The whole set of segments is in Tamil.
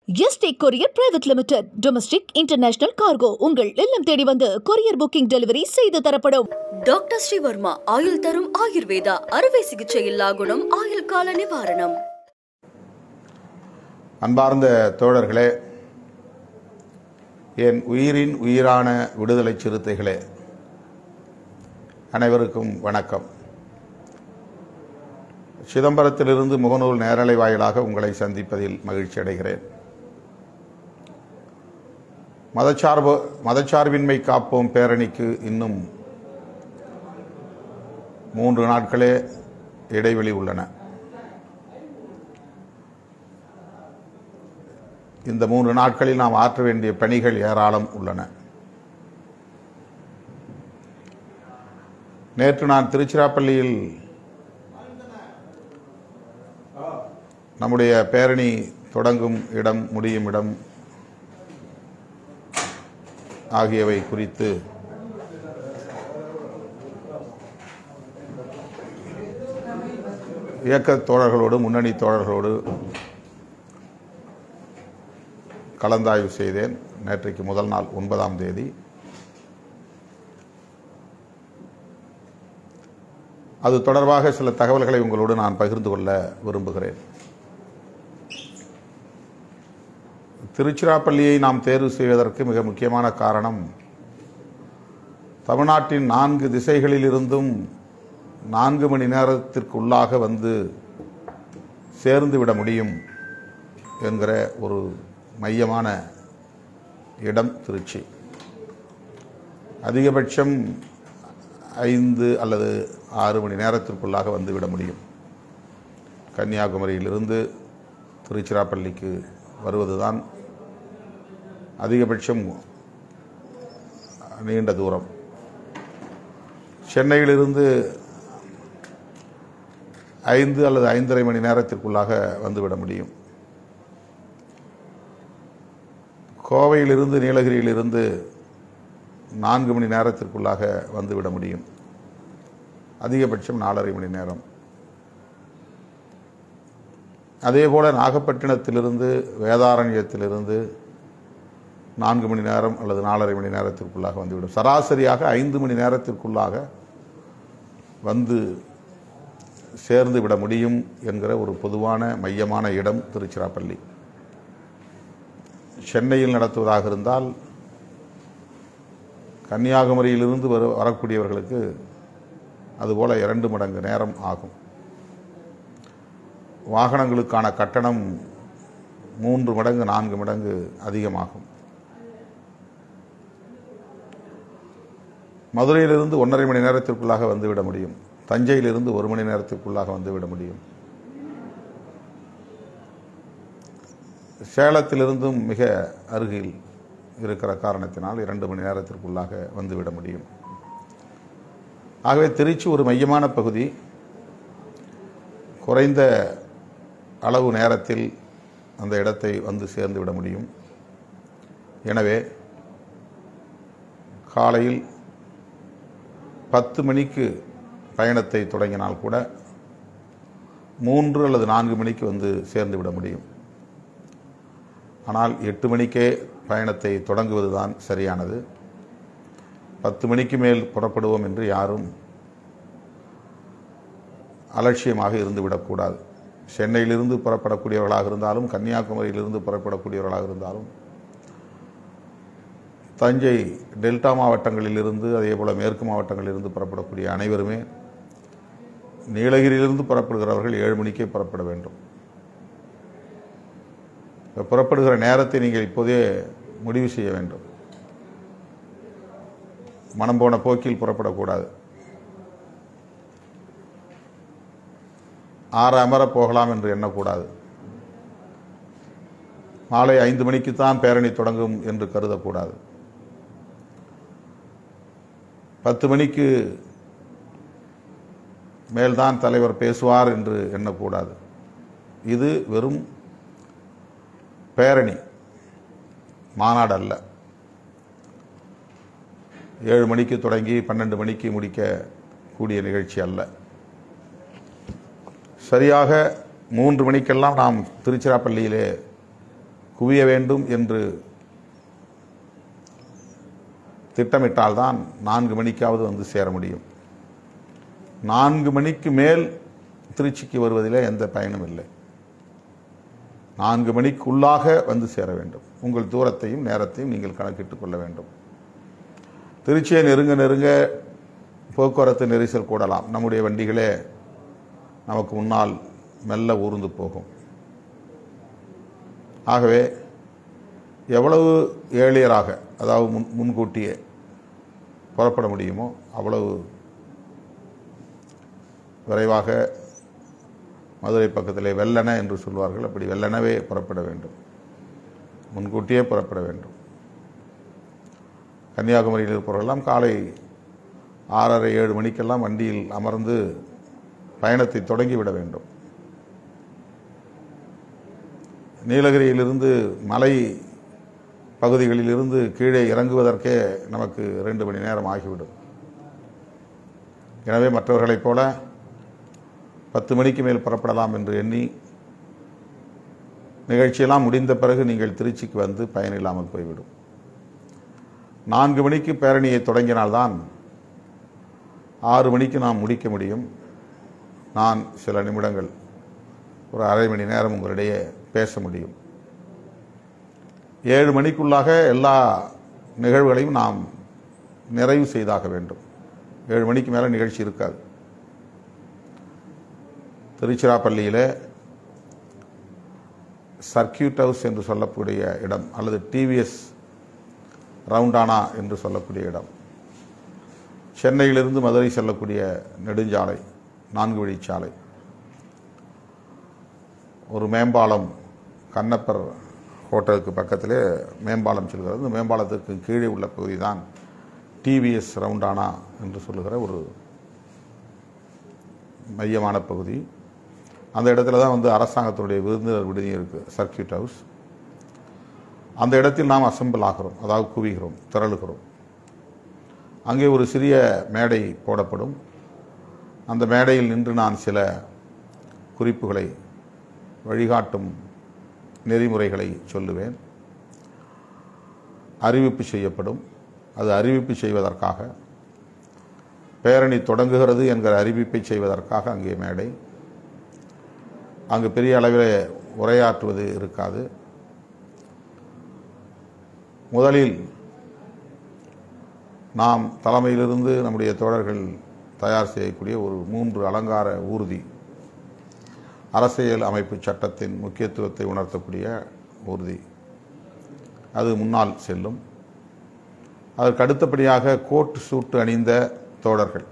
Yesterday courier private limited. Domestic international cargo உங்கள் இல்லம் தேடி வந்து கொரியர் புக்கிங் டெலிவரி செய்து தரப்படும். டாக்டர் ஸ்ரீவர்மா ஆயுள் தரும் ஆயுர்வேதா அறுவை சிகிச்சை இல்லா குணம் ஆயுள் கால நிவாரணம். அன்பார்ந்த தோழர்களே, என் உயிரின் உயிரான விடுதலை சிறுத்தைகளே, அனைவருக்கும் வணக்கம். சிதம்பரத்திலிருந்து முகநூல் நேரலை வாயிலாக உங்களை சந்திப்பதில் மகிழ்ச்சி அடைகிறேன். மதச்சார்பின்மை காப்போம் பேரணிக்கு இன்னும் 3 நாட்களே இடைவெளி உள்ளன. இந்த 3 நாட்களில் நாம் ஆற்ற வேண்டிய பணிகள் ஏராளம் உள்ளன. நேற்று நான் திருச்சிராப்பள்ளியில் நம்முடைய பேரணி தொடங்கும் இடம், முடியும் இடம் ஆகியவை குறித்து இயக்க தோழர்களோடு, முன்னணி தோழர்களோடு கலந்தாய்வு செய்தேன். நேற்றைக்கு முதல் நாள் 9ஆம் தேதி. அது தொடர்பாக சில தகவல்களை உங்களோடு நான் பகிர்ந்து கொள்ள விரும்புகிறேன். திருச்சிராப்பள்ளியை நாம் தேர்வு செய்வதற்கு மிக முக்கியமான காரணம், தமிழ்நாட்டின் 4 திசைகளில் இருந்தும் 4 மணி நேரத்திற்குள்ளாக வந்து சேர்ந்து விட முடியும் என்கிற ஒரு மையமான இடம் திருச்சி. அதிகபட்சம் 5 அல்லது 6 மணி நேரத்திற்குள்ளாக வந்துவிட முடியும். கன்னியாகுமரியிலிருந்து திருச்சிராப்பள்ளிக்கு வருவதுதான் அதிகபட்சம் நீண்ட தூரம். சென்னையிலிருந்து 5 அல்லது 5.5 மணி நேரத்திற்குள்ளாக வந்துவிட முடியும். கோவையிலிருந்து, நீலகிரியிலிருந்து 4 மணி நேரத்திற்குள்ளாக வந்துவிட முடியும். அதிகபட்சம் 4.5 மணி நேரம். அதேபோல நாகப்பட்டினத்திலிருந்து, வேதாரண்யத்திலிருந்து 4 மணி நேரம் அல்லது 4.5 மணி நேரத்திற்குள்ளாக வந்துவிடும். சராசரியாக 5 மணி நேரத்திற்குள்ளாக வந்து சேர்ந்து விட முடியும் என்கிற ஒரு பொதுவான மையமான இடம் திருச்சிராப்பள்ளி. சென்னையில் நடத்துவதாக இருந்தால் கன்னியாகுமரியிலிருந்து வரக்கூடியவர்களுக்கு அதுபோல 2 மடங்கு நேரம் ஆகும். வாகனங்களுக்கான கட்டணம் 3 மடங்கு 4 மடங்கு அதிகமாகும். மதுரையிலிருந்து 1.5 மணி நேரத்திற்குள்ளாக வந்துவிட முடியும். தஞ்சையிலிருந்து 1 மணி நேரத்திற்குள்ளாக வந்துவிட முடியும். சேலத்திலிருந்தும் மிக அருகில் இருக்கிற காரணத்தினால் 2 மணி நேரத்திற்குள்ளாக வந்துவிட முடியும். ஆகவே திருச்சி ஒரு மையமான பகுதி. குறைந்த அளவு நேரத்தில் அந்த இடத்தை வந்து சேர்ந்து விட முடியும். எனவே காலையில் 10 மணிக்கு பயணத்தை தொடங்கினால் கூட 3 அல்லது 4 மணிக்கு வந்து சேர்ந்து விட முடியும். ஆனால் 8 மணிக்கே பயணத்தை தொடங்குவதுதான் சரியானது. 10 மணிக்கு மேல் புறப்படுவோம் என்று யாரும் அலட்சியமாக இருந்துவிடக்கூடாது. சென்னையிலிருந்து புறப்படக்கூடியவர்களாக இருந்தாலும், கன்னியாகுமரியிலிருந்து புறப்படக்கூடியவர்களாக இருந்தாலும், தஞ்சை டெல்டா மாவட்டங்களிலிருந்து, அதேபோல மேற்கு மாவட்டங்களிலிருந்து புறப்படக்கூடிய அனைவருமே, நீலகிரியிலிருந்து புறப்படுகிறவர்கள் 7 மணிக்கே புறப்பட வேண்டும். புறப்படுகிற நேரத்தை நீங்கள் இப்போதே முடிவு செய்ய வேண்டும். மனம் போன போக்கில் புறப்படக்கூடாது. அமர போகலாம் என்று எண்ணக்கூடாது. மாலை 5 மணிக்குத்தான் பேரணி தொடங்கும் என்று கருதக்கூடாது. 10 மணிக்கு மேல்தான் தலைவர் பேசுவார் என்று எண்ணக்கூடாது. இது வெறும் பேரணி, மாநாடு அல்ல. 7 மணிக்கு தொடங்கி 12 மணிக்கு முடிக்க கூடிய நிகழ்ச்சி அல்ல. சரியாக 3 மணிக்கெல்லாம் நாம் திருச்சிராப்பள்ளியிலே குவிய வேண்டும் என்று திட்டமிட்டால்தான் 4 மணிக்காவது வந்து சேர முடியும். 4 மணிக்கு மேல் திருச்சிக்கு வருவதிலே எந்த பயனும் இல்லை. 4 மணிக்குள்ளாக வந்து சேர வேண்டும். உங்கள் தூரத்தையும் நேரத்தையும் நீங்கள் கணக்கிட்டுக் கொள்ள வேண்டும். திருச்சியை நெருங்க நெருங்க போக்குவரத்து நெரிசல் கூடலாம். நம்முடைய வண்டிகளே நமக்கு முன்னால் மெல்ல ஊர்ந்து போகும். ஆகவே எவ்வளவு ஏர்லியராக, அதாவது முன்கூட்டியே புறப்பட முடியுமோ அவ்வளவு விரைவாக மதுரை பக்கத்திலே வெள்ளன என்று சொல்வார்கள், அப்படி வெள்ளனவே புறப்பட வேண்டும், முன்கூட்டியே புறப்பட வேண்டும். கன்னியாகுமரியில் இருப்பவர்களெல்லாம் காலை 6:30 7 மணிக்கெல்லாம் வண்டியில் அமர்ந்து பயணத்தை தொடங்கிவிட வேண்டும். நீலகிரியிலிருந்து மலை பகுதிகளிலிருந்து கீழே இறங்குவதற்கே நமக்கு 2 மணி நேரம் ஆகிவிடும். எனவே மற்றவர்களைப் போல 10 மணிக்கு மேல் புறப்படலாம் என்று எண்ணி நிகழ்ச்சியெல்லாம் முடிந்த பிறகு நீங்கள் திருச்சிக்கு வந்து பயனில்லாமல் போய்விடும். 4 மணிக்கு பேரணியை தொடங்கினால்தான் 6 மணிக்கு நாம் முடிக்க முடியும். நான் சில நிமிடங்கள், ஒரு அரை மணி நேரம் உங்களிடையே பேச முடியும். 7 மணிக்குள்ளாக எல்லா நிகழ்வுகளையும் நாம் நிறைவு செய்தாக வேண்டும். 7 மணிக்கு மேலே நிகழ்ச்சி இருக்காது. திருச்சிராப்பள்ளியில் சர்க்கியூட் ஹவுஸ் என்று சொல்லக்கூடிய இடம், அல்லது டிவிஎஸ் ரவுண்டானா என்று சொல்லக்கூடிய இடம், சென்னையிலிருந்து மதுரை செல்லக்கூடிய நெடுஞ்சாலை, 4 வழிச்சாலை, ஒரு மேம்பாலம், கண்ணப்பர் ஹோட்டலுக்கு பக்கத்திலே மேம்பாலம் செல்கிறது. இந்த மேம்பாலத்திற்கு கீழே உள்ள பகுதி தான் டிவிஎஸ் ரவுண்டானா என்று சொல்லுகிற ஒரு மையமான பகுதி. அந்த இடத்துல தான் வந்து அரசாங்கத்தினுடைய விருந்தினர் விடுதி இருக்குது, சர்க்கியூட் ஹவுஸ். அந்த இடத்தில் நாம் அசெம்பிள் ஆகிறோம், அதாவது குவிகிறோம், திரளுகிறோம். அங்கே ஒரு சிறிய மேடை போடப்படும். அந்த மேடையில் நின்று நான் சில குறிப்புகளை, வழிகாட்டும் நெறிமுறைகளை சொல்லுவேன். அறிவிப்பு செய்யப்படும். அது அறிவிப்பு செய்வதற்காக, பேரணி தொடங்குகிறது என்கிற அறிவிப்பை செய்வதற்காக அங்கே மேடை. அங்கு பெரிய அளவில் உரையாற்றுவது இருக்காது. முதலில் நாம் தலைமையிலிருந்து நம்முடைய தோழர்கள் தயார் செய்யக்கூடிய ஒரு 3 அலங்கார ஊர்தி, அரசியல் அமைப்பு சட்டத்தின் முக்கியத்துவத்தை உணர்த்தக்கூடிய ஊர்தி, அது முன்னால் செல்லும். அதற்கு அடுத்தபடியாக கோட் சூட்டு அணிந்த தோழர்கள்,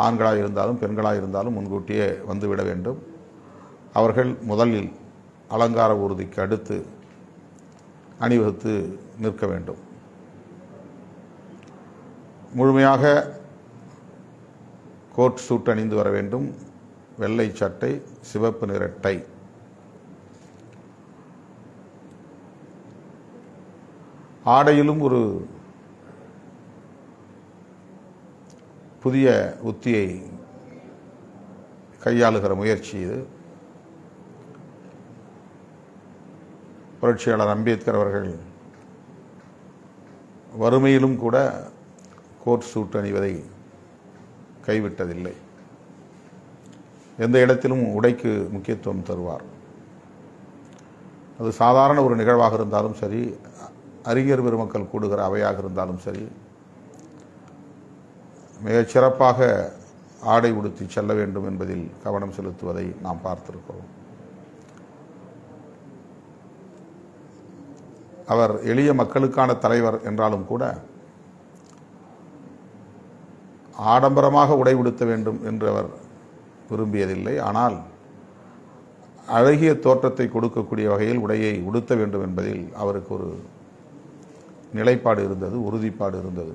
ஆண்களாக இருந்தாலும் பெண்களாக இருந்தாலும் முன்கூட்டியே வந்துவிட வேண்டும். அவர்கள் முதலில் அலங்கார ஊர்திக்கு அடுத்து அணிவகுத்து நிற்க வேண்டும். முழுமையாக கோட் சூட் அணிந்து வர வேண்டும். வெள்ளை சட்டை, சிவப்பு நிற டை. ஆடையிலும் ஒரு புதிய உத்தியை கையாளுகிற முயற்சி இது. புரட்சியாளர் அம்பேத்கர் அவர்கள் வறுமையிலும் கூட கோட் சூட் அணிவதை கைவிட்டதில்லை. எந்த இடத்திலும் உடைக்கு முக்கியத்துவம் தருவார். அது சாதாரண ஒரு நிகழ்வாக இருந்தாலும் சரி, அறிஞர் பெருமக்கள் கூடுகிற அவையாக இருந்தாலும் சரி, மிகச் சிறப்பாக ஆடை உடுத்தி செல்ல வேண்டும் என்பதில் கவனம் செலுத்துவதை நாம் பார்த்திருக்கிறோம். அவர் எளிய மக்களுக்கான தலைவர் என்றாலும் கூட ஆடம்பரமாக உடை உடுத்த வேண்டும் என்று அவர் விரும்பியதில்லை. ஆனால் அழகிய தோற்றத்தை கொடுக்கக்கூடிய வகையில் உடையை உடுத்த வேண்டும் என்பதில் அவருக்கு ஒரு நிலைப்பாடு இருந்தது, உறுதிப்பாடு இருந்தது.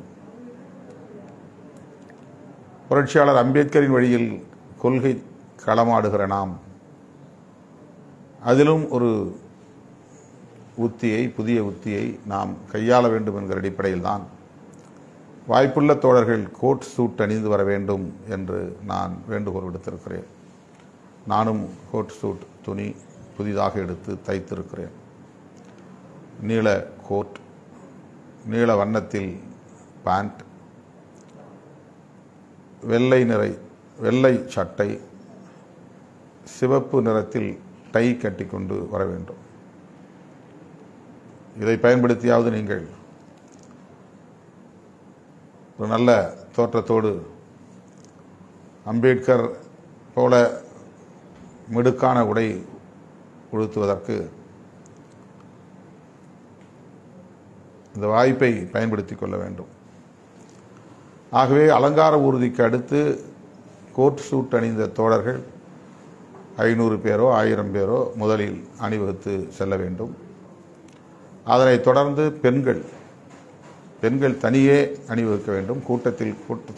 புரட்சியாளர் அம்பேத்கரின் வழியில் கொள்கை களமாடுகிற நாம் அதிலும் ஒரு உத்தியை, புதிய உத்தியை நாம் கையாள வேண்டும் என்கிற அடிப்படையில் தான் வாய்ப்புள்ள தோழர்கள் கோட் சூட் அணிந்து வர வேண்டும் என்று நான் வேண்டுகோள் விடுத்திருக்கிறேன். நானும் கோட் சூட் துணி புதிதாக எடுத்து தைத்திருக்கிறேன். நீல கோட், நீல வண்ணத்தில் பேண்ட், வெள்ளை சட்டை, சிவப்பு நிறத்தில் டை கட்டிக்கொண்டு வர வேண்டும். இதை பயன்படுத்தியாவது நீங்கள் ஒரு நல்ல தோற்றத்தோடு அம்பேத்கர் போல மிடுக்கான உடை உடுத்துவதற்கு இந்த வாய்ப்பை பயன்படுத்திக் கொள்ள வேண்டும். ஆகவே அலங்கார ஊர்திக்கு அடுத்து கோட் சூட் அணிந்த தோழர்கள் 500 பேரோ 1000 பேரோ முதலில் அணிவகுத்து செல்ல வேண்டும். அதனைத் தொடர்ந்து பெண்கள் தனியே அணிவகுக்க வேண்டும்.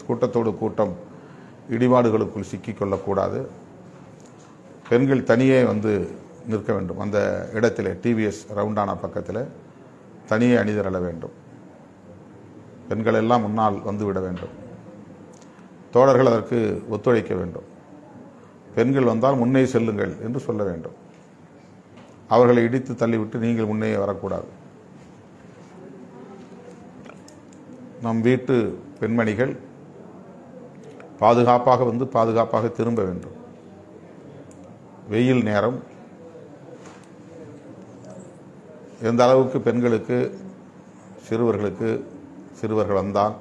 கூட்டத்தோடு கூட்டம் இடிபாடுகளுக்குள் சிக்கிக்கொள்ளக்கூடாது. பெண்கள் தனியே வந்து நிற்க வேண்டும். அந்த இடத்திலே டிவிஎஸ் ரவுண்டானா பக்கத்தில் தனியே அணிதிரள வேண்டும். பெண்கள் எல்லாம் முன்னால் வந்துவிட வேண்டும். தோழர்கள் அதற்கு ஒத்துழைக்க வேண்டும். பெண்கள் வந்தால் முன்னே செல்லுங்கள் என்று சொல்ல வேண்டும். அவர்களை இடித்து தள்ளிவிட்டு நீங்கள் முன்னே வரக்கூடாது. நம் வீட்டு பெண்மணிகள் பாதுகாப்பாக வந்து பாதுகாப்பாக திரும்ப வேண்டும். வெயில் நேரம் எந்த அளவுக்கு பெண்களுக்கு சிறுவர்கள் வந்தால்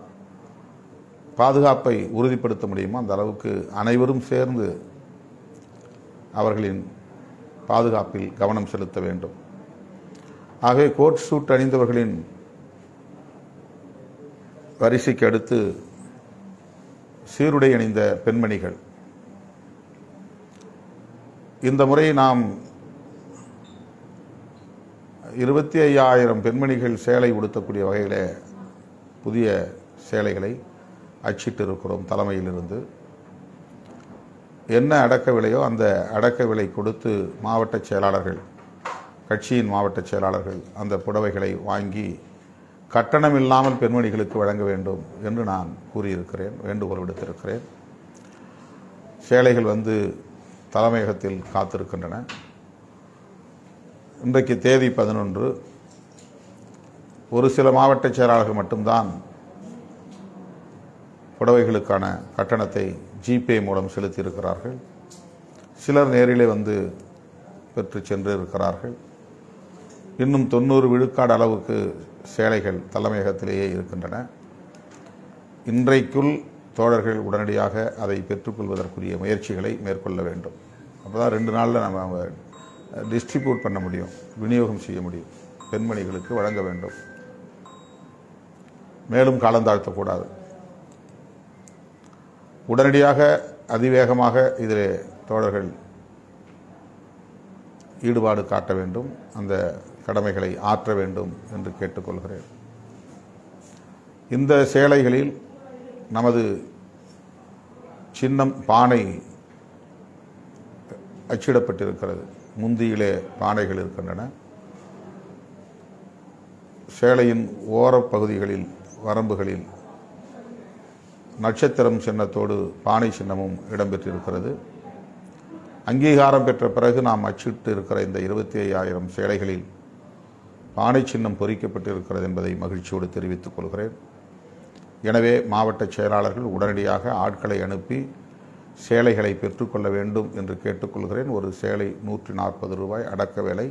பாதுகாப்பை உறுதிப்படுத்த முடியுமோ அந்த அளவுக்கு அனைவரும் சேர்ந்து அவர்களின் பாதுகாப்பில் கவனம் செலுத்த வேண்டும். ஆகவே கோட் சூட் அணிந்தவர்களின் வரிசைக்கு அடுத்து சீருடை அணிந்த பெண்மணிகள். இந்த முறை நாம் 25,000 பெண்மணிகள் சேலை உடுத்தக்கூடிய வகையில் புதிய சேலைகளை அச்சிட்டு இருக்கிறோம். தலைமையிலிருந்து என்ன அடக்க விலையோ அந்த அடக்க விலை கொடுத்து மாவட்ட செயலாளர்கள், கட்சியின் மாவட்ட செயலாளர்கள் அந்த புடவைகளை வாங்கி கட்டணம் இல்லாமல் பெண்மணிகளுக்கு வழங்க வேண்டும் என்று நான் கூறியிருக்கிறேன், வேண்டுகோள் விடுத்திருக்கிறேன். சேலைகள் வந்து தலைமையகத்தில் காத்திருக்கின்றன. இன்றைக்கு தேதி 11. ஒரு சில மாவட்ட செயலாளர்கள் மட்டும்தான் புடவைகளுக்கான கட்டணத்தை ஜிபே மூலம் செலுத்தியிருக்கிறார்கள். சிலர் நேரிலே வந்து பெற்று சென்று இருக்கிறார்கள். இன்னும் 90 விழுக்காடு அளவுக்கு சேலைகள் தலைமையகத்திலேயே இருக்கின்றன. இன்றைக்குள் தோழர்கள் உடனடியாக அதை பெற்றுக்கொள்வதற்குரிய முயற்சிகளை மேற்கொள்ள வேண்டும். அப்போ தான் 2 நாளில் நம்ம டிஸ்ட்ரிபியூட் பண்ண முடியும், விநியோகம் செய்ய முடியும், பெண்மணிகளுக்கு வழங்க வேண்டும். மேலும் காலந்தாழ்த்தக்கூடாது. உடனடியாக அதிவேகமாக இதில் தோழர்கள் ஈடுபாடு காட்ட வேண்டும், அந்த கடமைகளை ஆற்ற வேண்டும் என்று கேட்டுக்கொள்கிறேன். இந்த சேலைகளில் நமது சின்னம் பானை அச்சிடப்பட்டிருக்கிறது. முந்தியிலே பானைகள் இருக்கின்றன. சேலையின் ஓரப்பகுதிகளில் வரம்புகளில் நட்சத்திரம் சின்னத்தோடு பானை சின்னமும் இடம்பெற்றிருக்கிறது. அங்கீகாரம் பெற்ற பிறகு நாம் அச்சிட்டு இருக்கிற இந்த 25,000 சேலைகளில் பானை சின்னம் பொறிக்கப்பட்டிருக்கிறது என்பதை மகிழ்ச்சியோடு தெரிவித்துக் கொள்கிறேன். எனவே மாவட்ட செயலாளர்கள் உடனடியாக ஆட்களை அனுப்பி சேலைகளை பெற்றுக்கொள்ள வேண்டும் என்று கேட்டுக்கொள்கிறேன். ஒரு சேலை 140 ரூபாய் அடக்க விலை.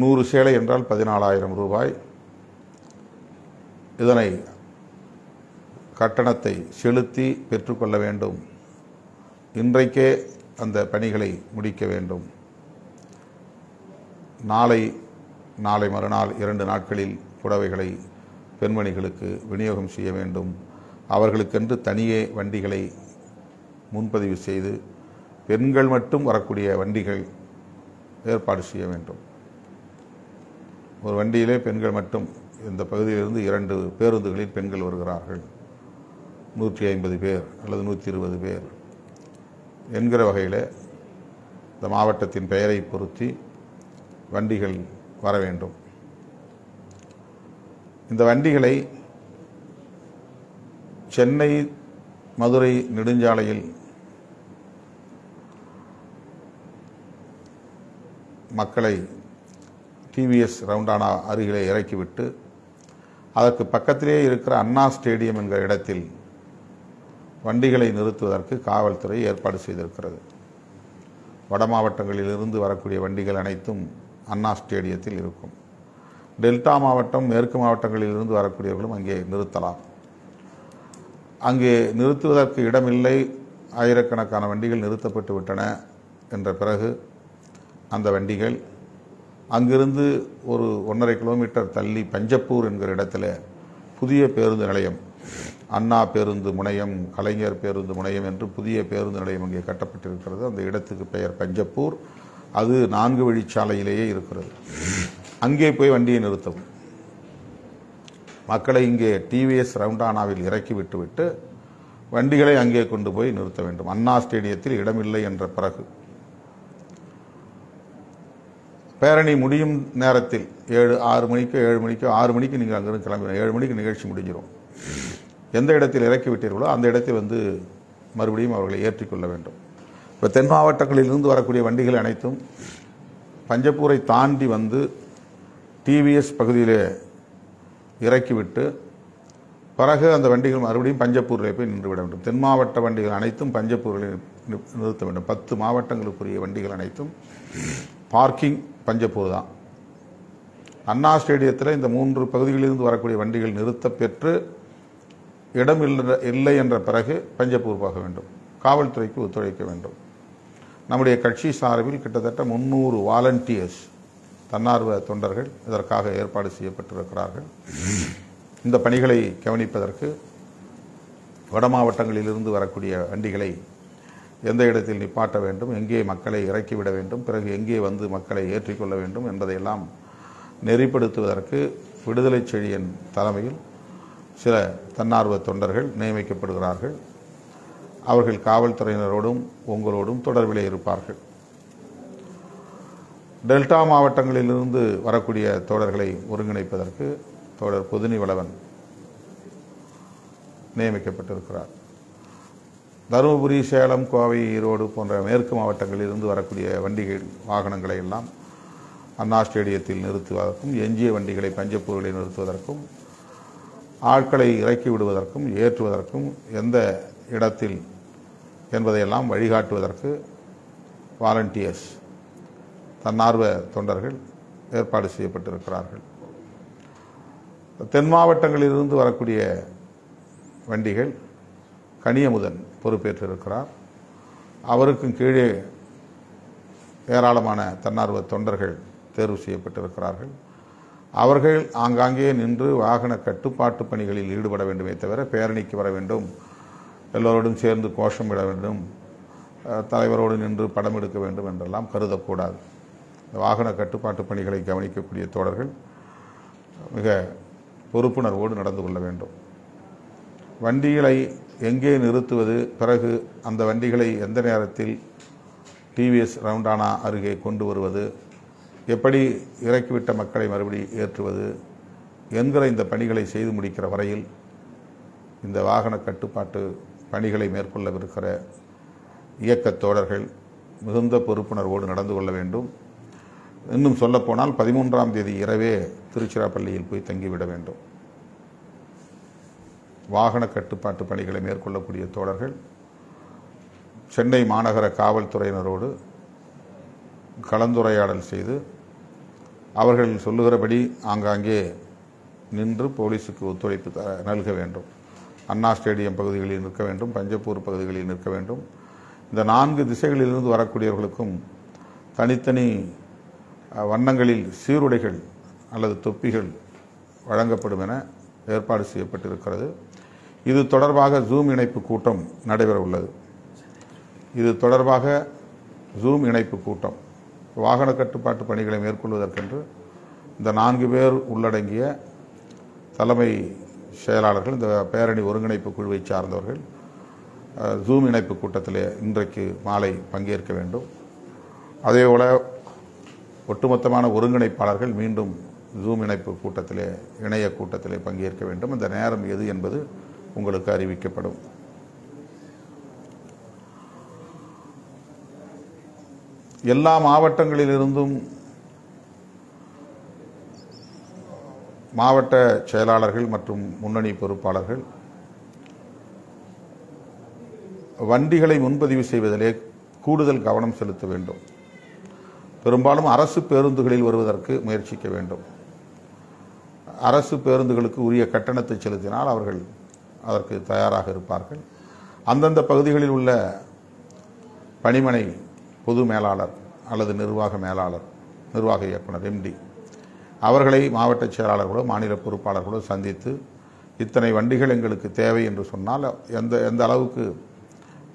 100 சேலை என்றால் 14,000 ரூபாய். இதனை கட்டணத்தை செலுத்தி பெற்றுக்கொள்ள வேண்டும். இன்றைக்கே அந்த பணிகளை முடிக்க வேண்டும். நாளை மறுநாள் 2 நாட்களில் புடவைகளை பெண்மணிகளுக்கு விநியோகம் செய்ய வேண்டும். அவர்களுக்கென்று தனியே வண்டிகளை முன்பதிவு செய்து பெண்கள் மட்டும் வரக்கூடிய வண்டிகள் ஏற்பாடு செய்ய வேண்டும். ஒரு வண்டியிலே பெண்கள் மட்டும், இந்த பகுதியிலிருந்து 2 பேருந்துகளில் பெண்கள் வருகிறார்கள், 150 பேர் அல்லது 120 பேர் என்கிற வகையில் இந்த மாவட்டத்தின் பெயரை பொருத்தி வண்டிகள் வர வேண்டும். இந்த வண்டிகளை சென்னை மதுரை நெடுஞ்சாலையில் மக்களை டிவிஎஸ் ரவுண்டானா அருகிலே இறக்கிவிட்டு அதற்கு பக்கத்திலே இருக்கிற அண்ணா ஸ்டேடியம் என்கிற இடத்தில் வண்டிகளை நிறுத்துவதற்கு காவல்துறை ஏற்பாடு செய்திருக்கிறது. வட மாவட்டங்களிலிருந்து வரக்கூடிய வண்டிகள் அனைத்தும் அண்ணா ஸ்டேடியத்தில் இருக்கும். டெல்டா மாவட்டம், மேற்கு மாவட்டங்களிலிருந்து வரக்கூடியவர்களும் அங்கே நிறுத்தலாம். அங்கே நிறுத்துவதற்கு இடமில்லை, ஆயிரக்கணக்கான வண்டிகள் நிறுத்தப்பட்டு விட்டன என்ற பிறகு அந்த வண்டிகள் அங்கிருந்து ஒரு 1.5 கிலோமீட்டர் தள்ளி பஞ்சப்பூர் என்கிற இடத்துல புதிய பேருந்து நிலையம், அண்ணா பேருந்து முனையம், கலைஞர் பேருந்து முனையம் என்று புதிய பேருந்து நிலையம் அங்கே கட்டப்பட்டிருக்கிறது. அந்த இடத்துக்கு பெயர் பஞ்சப்பூர். அது 4 வழிச்சாலையிலேயே இருக்கிறது. அங்கே போய் வண்டியை நிறுத்தவும். மக்களை இங்கே டிவிஎஸ் ரவுண்டானாவில் இறக்கி விட்டுவிட்டு வண்டிகளை அங்கே கொண்டு போய் நிறுத்த வேண்டும். அண்ணா ஸ்டேடியத்தில் இடமில்லை என்ற பிறகு பேரணி முடியும் நேரத்தில் 6 மணிக்கு நீங்கள் அங்கிருந்து கிளம்பிடும். 7 மணிக்கு நிகழ்ச்சி முடிஞ்சிடும். எந்த இடத்தில் இறக்கி விட்டீர்களோ அந்த இடத்தில் வந்து மறுபடியும் அவர்களை ஏற்றிக்கொள்ள வேண்டும். இப்போ தென் மாவட்டங்களிலிருந்து வரக்கூடிய வண்டிகள் அனைத்தும் பஞ்சப்பூரை தாண்டி வந்து டிவிஎஸ் பகுதியில் இறக்கிவிட்டு பிறகு அந்த வண்டிகள் மறுபடியும் பஞ்சப்பூரில் போய் நின்றுவிட வேண்டும். தென் மாவட்ட வண்டிகள் அனைத்தும் பஞ்சப்பூரில் நிறுத்த வேண்டும். 10 மாவட்டங்களுக்குரிய வண்டிகள் அனைத்தும் பார்க்கிங் பஞ்சப்பூர் தான். அண்ணா ஸ்டேடியத்தில் இந்த 3 பகுதிகளிலிருந்து வரக்கூடிய வண்டிகள் நிறுத்த பெற்று இடம் இல்லை என்ற பிறகு பஞ்சப்பூர் போக வேண்டும். காவல்துறைக்கு ஒத்துழைக்க வேண்டும். நம்முடைய கட்சி சார்பில் கிட்டத்தட்ட 300 வாலண்டியர்ஸ், தன்னார்வ தொண்டர்கள் இதற்காக ஏற்பாடு செய்யப்பட்டிருக்கிறார்கள். இந்த பணிகளை கவனிப்பதற்கு வட மாவட்டங்களிலிருந்து வரக்கூடிய வண்டிகளை எந்த இடத்தில் நிப்பாட்ட வேண்டும், எங்கே மக்களை இறக்கிவிட வேண்டும், பிறகு எங்கே வந்து மக்களை ஏற்றிக்கொள்ள வேண்டும் என்பதையெல்லாம் நெறிப்படுத்துவதற்கு விடுதலை செழியன் தலைமையில் சில தன்னார்வ தொண்டர்கள் நியமிக்கப்படுகிறார்கள். அவர்கள் காவல்துறையினரோடும் உங்களோடும் தொடர்பிலே இருப்பார்கள். டெல்டா மாவட்டங்களிலிருந்து வரக்கூடிய தோழர்களை ஒருங்கிணைப்பதற்கு தோழர் பொதுநிவளவன் நியமிக்கப்பட்டிருக்கிறார். தருமபுரி, சேலம், கோவை, ஈரோடு போன்ற மேற்கு மாவட்டங்களிலிருந்து வரக்கூடிய வண்டிகள் வாகனங்களை எல்லாம் அண்ணா ஸ்டேடியத்தில் நிறுத்துவதற்கும், எஞ்சிய வண்டிகளை பஞ்சப்பூரில் நிறுத்துவதற்கும், ஆட்களை இறக்கி விடுவதற்கும் ஏற்றுவதற்கும் எந்த இடத்தில் என்பதையெல்லாம் வழிகாட்டுவதற்கு வாலண்டியர்ஸ், தன்னார்வ தொண்டர்கள் ஏற்பாடு செய்யப்பட்டிருக்கிறார்கள். தென் மாவட்டங்களிலிருந்து வரக்கூடிய வண்டிகள் கனியமுதன் பொறுப்பேற்றிருக்கிறார். அவருக்கும் கீழே ஏராளமான தன்னார்வ தொண்டர்கள் தேர்வு செய்யப்பட்டிருக்கிறார்கள். அவர்கள் ஆங்காங்கே நின்று வாகன கட்டுப்பாட்டு பணிகளில் ஈடுபட வேண்டுமே தவிர பேரணிக்கு வர வேண்டும், எல்லோரோடும் சேர்ந்து கோஷமிட வேண்டும், தலைவரோடு நின்று படம் எடுக்க வேண்டும் என்றெல்லாம் கருதக்கூடாது. வாகன கட்டுப்பாட்டு பணிகளை கவனிக்கக்கூடிய தோழர்கள் மிக பொறுப்புணர்வோடு நடந்து கொள்ள வேண்டும். வண்டிகளை எங்கே நிறுத்துவது, பிறகு அந்த வண்டிகளை எந்த நேரத்தில் டிவிஎஸ் ரவுண்டானா அருகே கொண்டு வருவது, எப்படி இறக்கிவிட்ட மக்களை மறுபடி ஏற்றுவது என்கிற இந்த பணிகளை செய்து முடிக்கிற வரையில் இந்த வாகன கட்டுப்பாட்டு பணிகளை மேற்கொள்ளவிருக்கிற இயக்கத் தோழர்கள் மிகுந்த பொறுப்புணர்வோடு நடந்து கொள்ள வேண்டும். இன்னும் சொல்லப்போனால் 13ஆம் தேதி இரவே திருச்சிராப்பள்ளியில் போய் தங்கிவிட வேண்டும். வாகன கட்டுப்பாட்டு பணிகளை மேற்கொள்ளக்கூடிய தோழர்கள் சென்னை மாநகர காவல்துறையினரோடு கலந்துரையாடல் செய்து அவர்கள் சொல்லுகிறபடி ஆங்காங்கே நின்று போலீஸுக்கு ஒத்துழைப்பு நல்க வேண்டும். அண்ணா ஸ்டேடியம் பகுதிகளில் நிற்க வேண்டும், பஞ்சப்பூர் பகுதிகளில் நிற்க வேண்டும். இந்த 4 திசைகளிலிருந்து வரக்கூடியவர்களுக்கும் தனித்தனி வண்ணங்களில் சீருடைகள் அல்லது தொப்பிகள் வழங்கப்படும் என ஏற்பாடு செய்யப்பட்டிருக்கிறது. இது தொடர்பாக ஜூம் இணைப்பு கூட்டம் நடைபெற உள்ளது. இது தொடர்பாக ஜூம் இணைப்பு கூட்டம் வாகன கட்டுப்பாட்டு பணிகளை மேற்கொள்வதற்கென்று இந்த 4 பேர் உள்ளடங்கிய தலைமை செயலாளர்கள், இந்த பேரணி ஒருங்கிணைப்பு குழுவை சார்ந்தவர்கள் ஜூம் இணைப்பு கூட்டத்தில் இன்றைக்கு மாலை பங்கேற்க வேண்டும். அதேபோல ஒட்டுமொத்தமான ஒருங்கிணைப்பாளர்கள் மீண்டும் ஜூம் இணைப்பு கூட்டத்திலே, இணைய கூட்டத்திலே பங்கேற்க வேண்டும். இந்த நேரம் எது என்பது உங்களுக்கு அறிவிக்கப்படும். எல்லா மாவட்டங்களிலிருந்தும் மாவட்ட செயலாளர்கள் மற்றும் முன்னணி பொறுப்பாளர்கள் வண்டிகளை முன்பதிவு செய்வதிலே கூடுதல் கவனம் செலுத்த வேண்டும். பெரும்பாலும் அரசு பேருந்துகளில் வருவதற்கு முயற்சிக்க வேண்டும். அரசு பேருந்துகளுக்கு உரிய கட்டணத்தை செலுத்தினால் அவர்கள் அதற்கு தயாராக இருப்பார்கள். அந்தந்த பகுதிகளில் உள்ள பணிமனை பொது மேலாளர் அல்லது நிர்வாக மேலாளர், நிர்வாக இயக்குனர், எம்டி அவர்களை மாவட்ட செயலாளர்களோ மாநில பொறுப்பாளர்களோ சந்தித்து இத்தனை வண்டிகள் எங்களுக்கு தேவை என்று சொன்னால் எந்த அளவுக்கு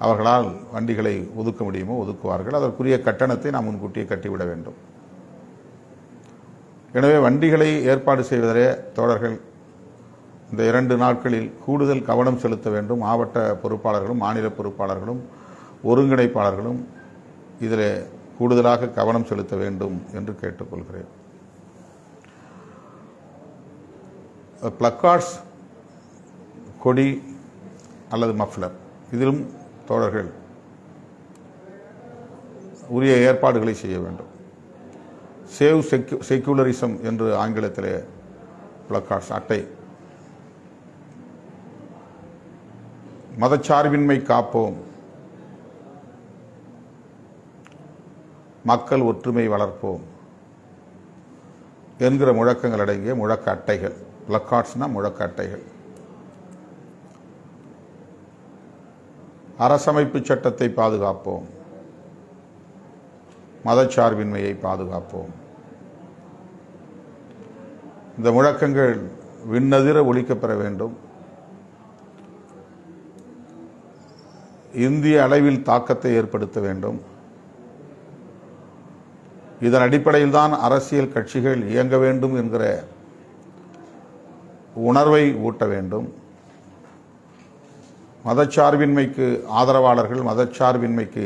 அவர்களால் வண்டிகளை ஒதுக்க முடியுமோ ஒதுக்குவார்கள். அதற்குரிய கட்டணத்தை நாம் முன்கூட்டியே கட்டிவிட வேண்டும். எனவே வண்டிகளை ஏற்பாடு செய்வதே தோழர்கள் இந்த 2 நாட்களில் கூடுதல் கவனம் செலுத்த வேண்டும். மாவட்ட பொறுப்பாளர்களும் மாநில பொறுப்பாளர்களும் ஒருங்கிணைப்பாளர்களும் இதில் கூடுதலாக கவனம் செலுத்த வேண்டும் என்று கேட்டுக்கொள்கிறேன். பிளக்கார்ட்ஸ், கொடி அல்லது மஃப்ளர் இதிலும் தோழர்கள் உரிய ஏற்பாடுகளை செய்ய வேண்டும். சேவ் செக்யூலரிசம் என்று ஆங்கிலத்திலே பிளக்கார்ட்ஸ், அட்டை, மதச்சார்பின்மை காப்போம், மக்கள் ஒற்றுமை வளர்ப்போம் என்கிற முழக்கங்கள் அடங்கிய முழக்க அட்டைகள், பிளக்கார்ட்ஸ்னா முழக்க அட்டைகள். அரசமைப்பு சட்டத்தை பாதுகாப்போம், மதச்சார்பின்மையை பாதுகாப்போம். இந்த முழக்கங்கள் விண்ணதிர ஒலிக்கப்பெற வேண்டும். இந்திய அளவில் தாக்கத்தை ஏற்படுத்த வேண்டும். இதன் அடிப்படையில் தான் அரசியல் கட்சிகள் இயங்க வேண்டும் என்கிற உணர்வை ஊட்ட வேண்டும். மதச்சார்பின்மைக்கு ஆதரவாளர்கள், மதச்சார்பின்மைக்கு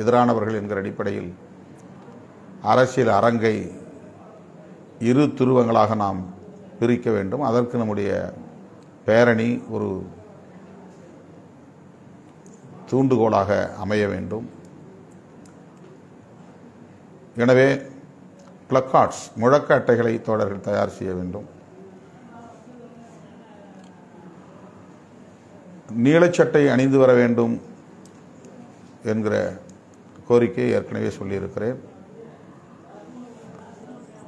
எதிரானவர்கள் என்கிற அடிப்படையில் அரசியல் அரங்கை இரு துருவங்களாக நாம் பிரிக்க வேண்டும். அதற்கு நம்முடைய பேரணி ஒரு தூண்டுகோலாக அமைய வேண்டும். எனவே பிளக்கார்ட்ஸ், முழக்க அட்டைகளை தோழர்கள் தயார் செய்ய வேண்டும். நீலச்சட்டை அணிந்து வர வேண்டும் என்கிற கோரிக்கையை ஏற்கனவே சொல்லியிருக்கிறேன்.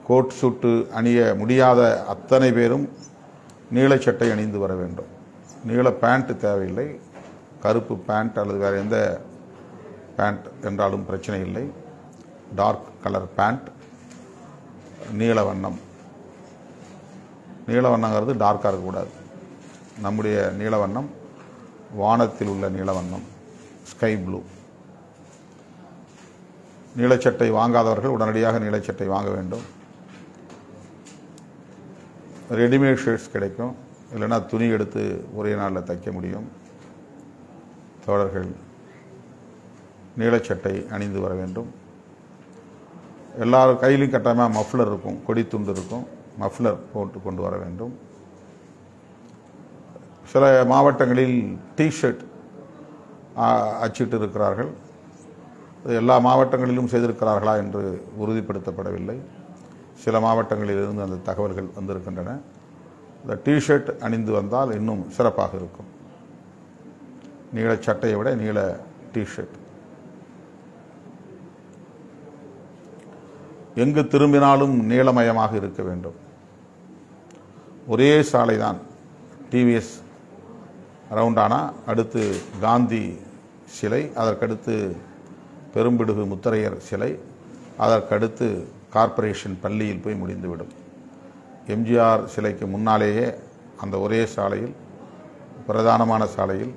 கோட் சூட்டு அணிய முடியாத அத்தனை பேரும் நீலச்சட்டை அணிந்து வர வேண்டும். நீல பேண்ட் தேவையில்லை. கருப்பு பேண்ட் அல்லது வேறு எந்த பேண்ட் என்றாலும் பிரச்சனை இல்லை. டார்க் கலர் பேண்ட், நீல வண்ணம். நீல வண்ணங்கிறது டார்க்காக இருக்கக்கூடாது. நம்முடைய நீல வண்ணம் வானத்தில் உள்ள நீல வண்ணம், ஸ்கை ப்ளூ. நீலச்சட்டை வாங்காதவர்கள் உடனடியாக நீலச்சட்டை வாங்க வேண்டும். ரெடிமேட் ஷர்ட்ஸ் கிடைக்கும், இல்லைன்னா துணி எடுத்து ஒரே நாளில் தைக்க முடியும். தோழர்கள் நீலச்சட்டை அணிந்து வர வேண்டும். எல்லாரும் கையிலையும் கட்டாயமாக மஃப்ளர் இருக்கும், கொடித்துண்டு இருக்கும், மஃப்ளர் போட்டு கொண்டு வர வேண்டும். சில மாவட்டங்களில் டிஷர்ட் அச்சிட்டு இருக்கிறார்கள். எல்லா மாவட்டங்களிலும் செய்திருக்கிறார்களா என்று உறுதிப்படுத்தப்படவில்லை. சில மாவட்டங்களிலிருந்து அந்த தகவல்கள் வந்திருக்கின்றன. இந்த டிஷர்ட் அணிந்து வந்தால் இன்னும் சிறப்பாக இருக்கும். நீல சட்டையை விட நீல டிஷர்ட். எங்கு திரும்பினாலும் நீளமயமாக இருக்க வேண்டும். ஒரே சாலை தான். டிவிஎஸ் ரவுண்டானா, அடுத்து காந்தி சிலை, அதற்கடுத்து பெரும்பிடுகு முத்தரையர் சிலை, அதற்கடுத்து கார்ப்பரேஷன் பள்ளியில் போய் முடிந்துவிடும். எம்ஜிஆர் சிலைக்கு முன்னாலேயே அந்த ஒரே சாலையில், பிரதானமான சாலையில்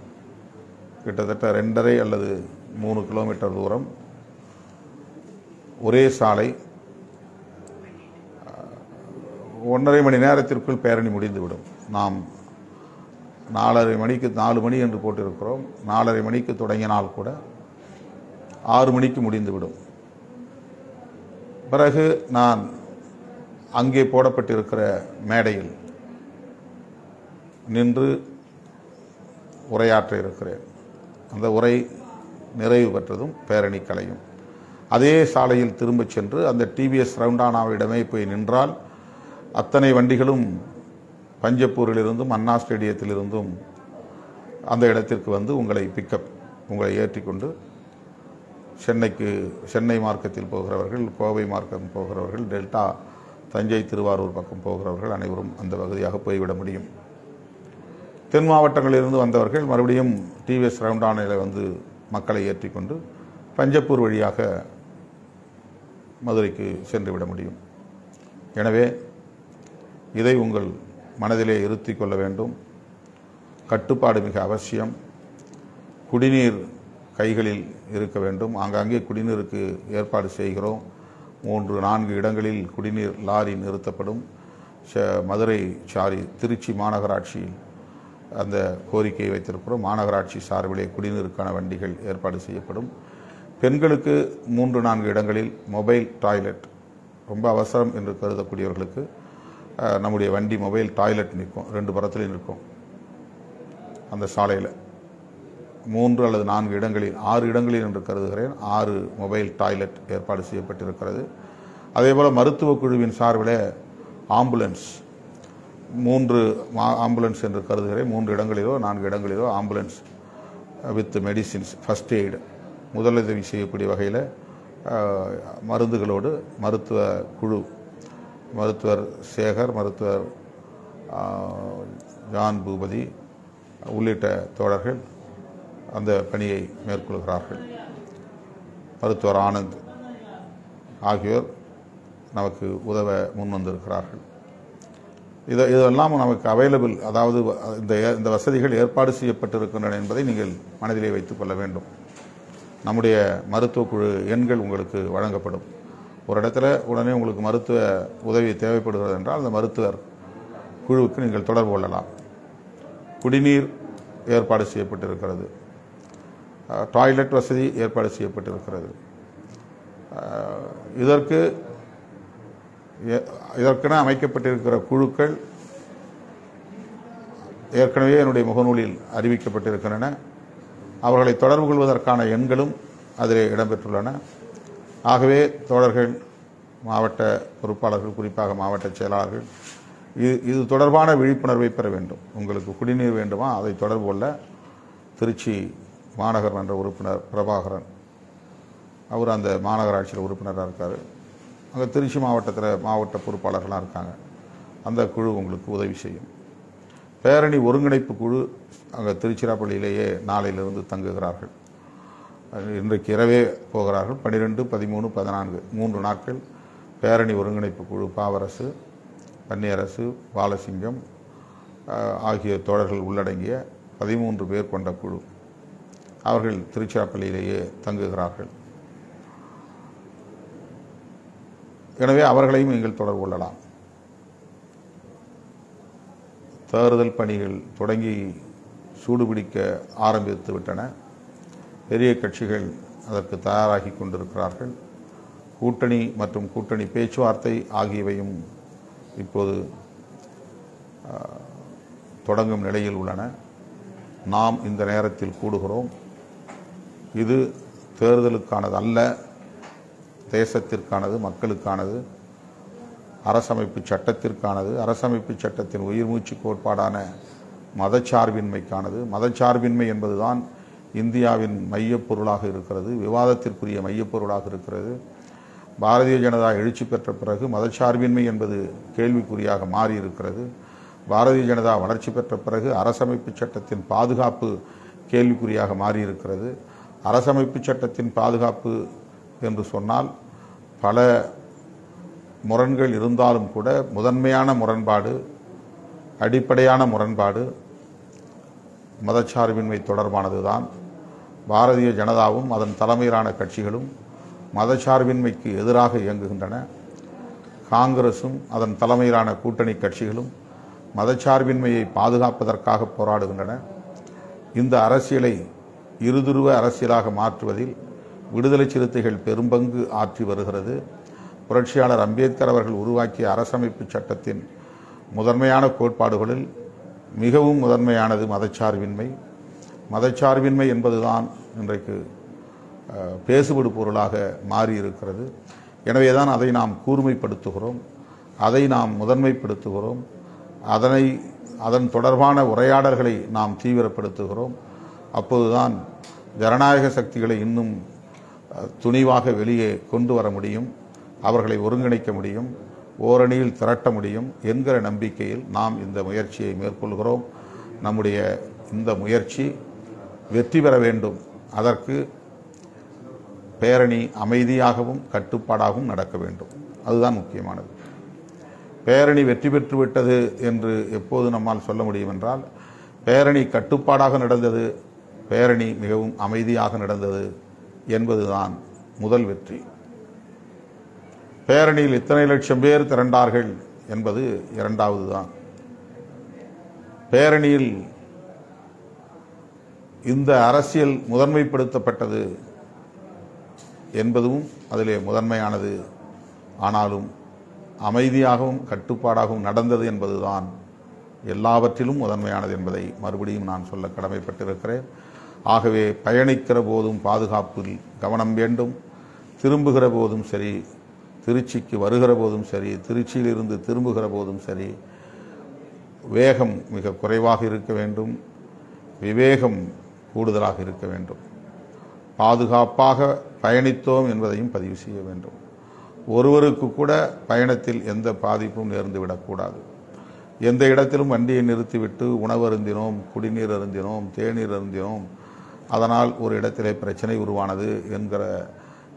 கிட்டத்தட்ட 2.5 அல்லது 3 கிலோமீட்டர் தூரம் ஒரே சாலை. 1.5 மணி நேரத்திற்குள் பேரணி முடிந்துவிடும். நாம் 4:30 மணிக்கு 4 மணி என்று போட்டிருக்கிறோம். 4:30 மணிக்கு தொடங்கினால் கூட 6 மணிக்கு முடிந்துவிடும். பிறகு நான் அங்கே போடப்பட்டிருக்கிற மேடையில் நின்று உரையாற்ற இருக்கிறேன். அந்த உரை நிறைவு பெற்றதும் பேரணி கலையும். அதே சாலையில் திரும்பச் சென்று அந்த டிவிஎஸ் ரவுண்டானாவிடமே போய் நின்றால் அத்தனை வண்டிகளும் பஞ்சப்பூரிலிருந்தும் அண்ணா ஸ்டேடியத்திலிருந்தும் அந்த இடத்திற்கு வந்து உங்களை ஏற்றிக்கொண்டு சென்னை மார்க்கத்தில் போகிறவர்கள், கோவை மார்க்கம் போகிறவர்கள், டெல்டா தஞ்சை திருவாரூர் பக்கம் போகிறவர்கள் அனைவரும் அந்த பகுதியாக போய்விட முடியும். தென் மாவட்டங்களிலிருந்து வந்தவர்கள் மறுபடியும் டிவிஎஸ் ரவுண்டானில் வந்து மக்களை ஏற்றிக்கொண்டு பஞ்சப்பூர் வழியாக மதுரைக்கு சென்றுவிட முடியும். எனவே இதை உங்கள் மனதிலே இருத்தி கொள்ள வேண்டும். கட்டுப்பாடு மிக அவசியம். குடிநீர் கைகளில் இருக்க வேண்டும். ஆங்காங்கே குடிநீருக்கு ஏற்பாடு செய்கிறோம். 3-4 இடங்களில் குடிநீர் லாரி நிறுத்தப்படும். திருச்சி மாநகராட்சியில் அந்த கோரிக்கையை வைத்திருக்கிறோம். மாநகராட்சி சார்பிலே குடிநீருக்கான வண்டிகள் ஏற்பாடு செய்யப்படும். பெண்களுக்கு 3-4 இடங்களில் மொபைல் டாய்லெட், ரொம்ப அவசரம் என்று கருதக்கூடியவர்களுக்கு நம்முடைய வண்டி மொபைல் டாய்லெட் நிற்கும். 2 புறத்திலையும் நிற்கும். அந்த சாலையில் 3 அல்லது 4 இடங்களில், 6 இடங்களில் என்று கருதுகிறேன், 6 மொபைல் டாய்லெட் ஏற்பாடு செய்யப்பட்டிருக்கிறது. அதேபோல் மருத்துவ குழுவின் சார்பில் ஆம்புலன்ஸ் 3 ஆம்புலன்ஸ் என்று கருதுகிறேன். 3 இடங்களிலோ 4 இடங்களிலோ ambulance with medicines, first aid, முதலுதவி செய்யக்கூடிய வகையில் மருந்துகளோடு மருத்துவ குழு, மருத்துவர் சேகர், மருத்துவர் ஜான் பூபதி உள்ளிட்ட தோழர்கள் அந்த பணியை மேற்கொள்கிறார்கள். மருத்துவர் ஆனந்த் ஆகியோர் நமக்கு உதவ முன்வந்திருக்கிறார்கள். இதெல்லாம் நமக்கு அவைலபிள், அதாவது இந்த வசதிகள் ஏற்பாடு செய்யப்பட்டிருக்கின்றன என்பதை நீங்கள் மனதிலே வைத்துக் கொள்ள வேண்டும். நம்முடைய மருத்துவ குழு எண்கள் உங்களுக்கு வழங்கப்படும். ஒரு இடத்துல உடனே உங்களுக்கு மருத்துவ உதவி தேவைப்படுகிறது என்றால் அந்த மருத்துவர் குழுவுக்கு நீங்கள் தொடர்பு கொள்ளலாம். குடிநீர் ஏற்பாடு செய்யப்பட்டிருக்கிறது. டாய்லெட் வசதி ஏற்பாடு செய்யப்பட்டிருக்கிறது. இதற்கென அமைக்கப்பட்டிருக்கிற குழுக்கள் ஏற்கனவே என்னுடைய முகநூலில் அறிவிக்கப்பட்டிருக்கின்றன. அவர்களை தொடர்பு கொள்வதற்கான எண்களும் அதில் இடம்பெற்றுள்ளன. ஆகவே தோழர்கள், மாவட்ட பொறுப்பாளர்கள், குறிப்பாக மாவட்ட செயலாளர்கள் இது தொடர்பான விழிப்புணர்வை பெற வேண்டும். உங்களுக்கு குடிநீர் வேண்டுமா, அதை தொடர்பு கொள்ள திருச்சி மாநகர் மன்ற உறுப்பினர் பிரபாகரன், அவர் அந்த மாநகராட்சியில் உறுப்பினராக இருக்கார். அங்கே திருச்சி மாவட்டத்தில் மாவட்ட பொறுப்பாளர்களாக இருக்காங்க. அந்த குழு உங்களுக்கு உதவி செய்யும். பேரணி ஒருங்கிணைப்பு குழு அங்கே திருச்சிராப்பள்ளியிலேயே நாளையிலிருந்து தங்குகிறார்கள். இன்றைக்கு இரவே போகிறார்கள். 12, 13, 14 3 நாட்கள் பேரணி ஒருங்கிணைப்பு குழு பாவரசு, பன்னியரசு, பாலசிங்கம் ஆகிய தோழர்கள் உள்ளடங்கிய 13 பேர் கொண்ட குழு அவர்கள் திருச்சிராப்பள்ளியிலேயே தங்குகிறார்கள். எனவே அவர்களையும் நீங்கள் தொடர்பு கொள்ளலாம். தேர்தல் பணிகள் தொடங்கி சூடுபிடிக்க ஆரம்பித்து விட்டன. பெரிய கட்சிகள் அதற்கு தயாராகி கொண்டிருக்கிறார்கள். கூட்டணி மற்றும் கூட்டணி பேச்சுவார்த்தை ஆகியவையும் இப்போது தொடங்கும் நிலையில் உள்ளன. நாம் இந்த நேரத்தில் கூடுகிறோம். இது தேர்தலுக்கானது அல்ல, தேசத்திற்கானது, மக்களுக்கானது, அரசமைப்பு சட்டத்திற்கானது, அரசமைப்பு சட்டத்தின் உயிர்மூச்சு கோட்பாடான மதச்சார்பின்மைக்கானது. மதச்சார்பின்மை என்பதுதான் இந்தியாவின் மையப்பொருளாக இருக்கிறது, விவாதத்திற்குரிய மையப்பொருளாக இருக்கிறது. பாரதிய ஜனதா எழுச்சி பெற்ற பிறகு மதச்சார்பின்மை என்பது கேள்விக்குறியாக மாறி இருக்கிறது. பாரதிய ஜனதா வளர்ச்சி பெற்ற பிறகு அரசமைப்பு சட்டத்தின் பாதுகாப்பு கேள்விக்குறியாக மாறியிருக்கிறது. அரசமைப்பு சட்டத்தின் பாதுகாப்பு என்று சொன்னால் பல முரண்கள் இருந்தாலும் கூட முதன்மையான முரண்பாடு, அடிப்படையான முரண்பாடு மதச்சார்பின்மை தொடர்பானதுதான். பாரதிய ஜனதாவும் அதன் தலைமையிலான கட்சிகளும் மதச்சார்பின்மைக்கு எதிராக இயங்குகின்றன. காங்கிரசும் அதன் தலைமையிலான கூட்டணி கட்சிகளும் மதச்சார்பின்மையை பாதுகாப்பதற்காக போராடுகின்றன. இந்த அரசியலை இருதுருவ அரசியலாக மாற்றுவதில் விடுதலை சிறுத்தைகள் பெரும்பங்கு ஆற்றி வருகிறது. புரட்சியாளர் அம்பேத்கர் அவர்கள் உருவாக்கிய அரசமைப்பு சட்டத்தின் முதன்மையான கோட்பாடுகளில் மிகவும் முதன்மையானது மதச்சார்பின்மை. மதச்சார்பின்மை என்பதுதான் இன்றைக்கு பேசுபடு பொருளாக மாறியிருக்கிறது. எனவேதான் அதை நாம் கூர்மைப்படுத்துகிறோம், அதை நாம் முதன்மைப்படுத்துகிறோம். அதன் தொடர்பான உரையாடல்களை நாம் தீவிரப்படுத்துகிறோம். அப்போதுதான் ஜனநாயக சக்திகளை இன்னும் துணிவாக வெளியே கொண்டு வர முடியும், அவர்களை ஒருங்கிணைக்க முடியும், ஓரணியில் திரட்ட முடியும் என்கிற நம்பிக்கையில் நாம் இந்த முயற்சியை மேற்கொள்கிறோம். நம்முடைய இந்த முயற்சி வெற்றி பெற வேண்டும். அதற்கு பேரணி அமைதியாகவும் கட்டுப்பாடாகவும் நடக்க வேண்டும். அதுதான் முக்கியமானது. பேரணி வெற்றி பெற்று விட்டது என்று எப்போது நம்மால் சொல்ல முடியும் என்றால், பேரணி கட்டுப்பாடாக நடந்தது, பேரணி மிகவும் அமைதியாக நடந்தது என்பதுதான் முதல் வெற்றி. பேரணியில் இத்தனை லட்சம் பேர் திரண்டார்கள் என்பது இரண்டாவது தான். பேரணியில் இந்த அரசியல் முதன்மைப்படுத்தப்பட்டது என்பதும் அதிலே முதன்மையானது. ஆனாலும் அமைதியாகவும் கட்டுப்பாடாகவும் நடந்தது என்பதுதான் எல்லாவற்றிலும் முதன்மையானது என்பதை மறுபடியும் நான் சொல்ல கடமைப்பட்டிருக்கிறேன். ஆகவே பயணிக்கிற போதும் பாதுகாப்பில் கவனம் வேண்டும். திரும்புகிற போதும் சரி, திருச்சிக்கு வருகிற போதும் சரி, திருச்சியிலிருந்து திரும்புகிற போதும் சரி, வேகம் மிக குறைவாக இருக்க வேண்டும், விவேகம் கூடுதலாக இருக்க வேண்டும். பாதுகாப்பாக பயணித்தோம் என்பதையும் பதிவு செய்ய வேண்டும். ஒருவருக்கு கூட பயணத்தில் எந்த பாதிப்பும் நேர்ந்துவிடக்கூடாது. எந்த இடத்திலும் வண்டியை நிறுத்திவிட்டு உணவு அருந்தினோம், குடிநீர் அருந்தினோம், தேநீர் அருந்தினோம், அதனால் ஒரு இடத்திலே பிரச்சனை உருவானது என்கிற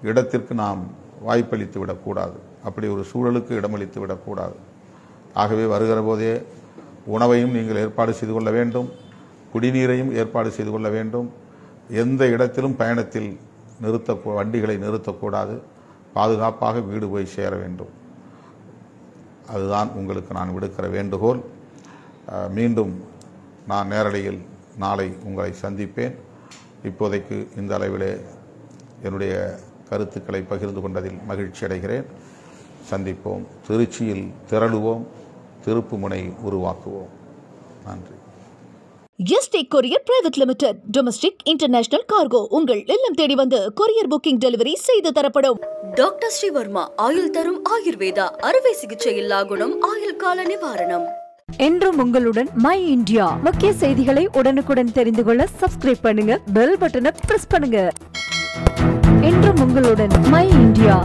இடத்திற்கு நாம் வாய்ப்பளித்து விடக்கூடாது. அப்படி ஒரு சூழலுக்கு இடமளித்து விடக்கூடாது. ஆகவே வருகிற போதே உணவையும் நீங்கள் ஏற்பாடு செய்து கொள்ள வேண்டும், குடிநீரையும் ஏற்பாடு செய்து கொள்ள வேண்டும். எந்த இடத்திலும் பயணத்தில் வண்டிகளை நிறுத்தக்கூடாது. பாதுகாப்பாக வீடு போய் சேர வேண்டும். அதுதான் உங்களுக்கு நான் விடுக்கிற வேண்டுகோள். மீண்டும் நான் நேரலையில் நாளை உங்களை சந்திப்பேன். இப்போதைக்கு இந்த அளவிலே என்னுடைய கருத்துக்களை பகிர்ந்து கொண்டதில் மகிழ்ச்சி அடைகிறேன். சந்திப்போம். திருச்சியில் திரளுவோம், திருப்புமுனை உருவாக்குவோம். நன்றி. Yesterday courier private limited. Domestic international cargo உங்கள் இல்லம் தேடி வந்து கொரியர் புக்கிங் டெலிவரி செய்து தரப்படும். டாக்டர் ஸ்ரீவர்மா ஆயுள் தரும் ஆயுர்வேதா அறுவை சிகிச்சை இல்லா குணம், ஆயுள் கால நிவாரணம். என்றும் உங்களுடன் மை இந்தியா. முக்கிய செய்திகளை உடனுக்குடன் தெரிந்து கொள்ள சப்ஸ்கிரைப் பண்ணுங்க, பெல் பட்டனை பிரஸ் பண்ணுங்க. என்றும் உங்களுடன் மை இந்தியா.